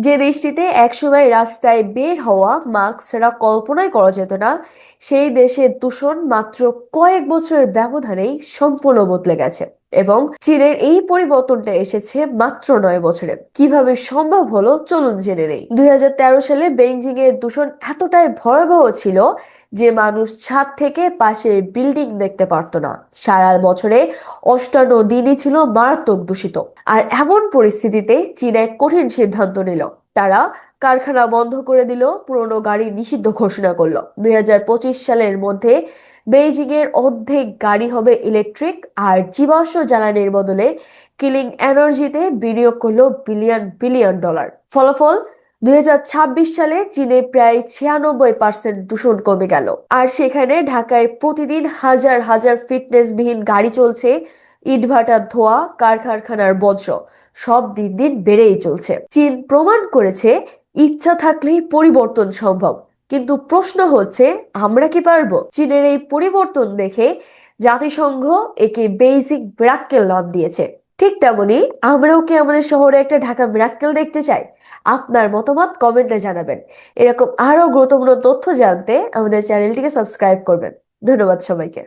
যে দেশটিতে একসময় রাস্তায় বের হওয়া মাস্ক ছাড়া কল্পনাই করা যেত না, সেই দেশের দূষণ মাত্র কয়েক বছরের ব্যবধানেই সম্পূর্ণ বদলে গেছে। এবং চীনের এই পরিবর্তনটা এসেছে মাত্র 9 বছরে। কিভাবে সম্ভব হলো চলুন জেনে নেই। 2013 সালে বেইজিং এর দূষণ এতটাই ভয়াবহ ছিল যে মানুষ ছাদ থেকে পাশের বিল্ডিং দেখতে পারতো না। সারা বছরে 58 দিনই ছিল মারাত্মক দূষিত। আর এমন পরিস্থিতিতে চীন এক কঠিন সিদ্ধান্ত নিল। তারা কারখানা বন্ধ করে দিল, পুরোনো গাড়ি নিষিদ্ধ ঘোষণা করলো। 2025 সালের মধ্যে বেইজিং এর অর্ধেক গাড়ি হবে ইলেকট্রিক, আর জীবাশ্ম জ্বালানির বদলে ক্লিন এনার্জিতে বিনিয়োগ করলো বিলিয়ন বিলিয়ন ডলার। ফলাফল, 2026 সালে চীনে প্রায় 96% দূষণ কমে গেল। আর সেখানে ঢাকায় প্রতিদিন হাজার হাজার ফিটনেসবিহীন গাড়ি চলছে। ইটভাটার ধোঁয়া, কারখানার বজ্র, সব দিন দিন বেড়েই চলছে। চীন প্রমাণ করেছে ইচ্ছা থাকলেই পরিবর্তন সম্ভব। কিন্তু প্রশ্ন হচ্ছে, আমরা কি পারবো? চীনের এই পরিবর্তন দেখে জাতিসংঘ একে বেসিক মিরাক্কেল নাম দিয়েছে। ঠিক তেমনি আমরাও কি আমাদের শহরে একটা ঢাকা মিরাক্কেল দেখতে চাই? আপনার মতামত কমেন্টে জানাবেন। এরকম আরো গুরুত্বপূর্ণ তথ্য জানতে আমাদের চ্যানেলটিকে সাবস্ক্রাইব করবেন। ধন্যবাদ সবাইকে।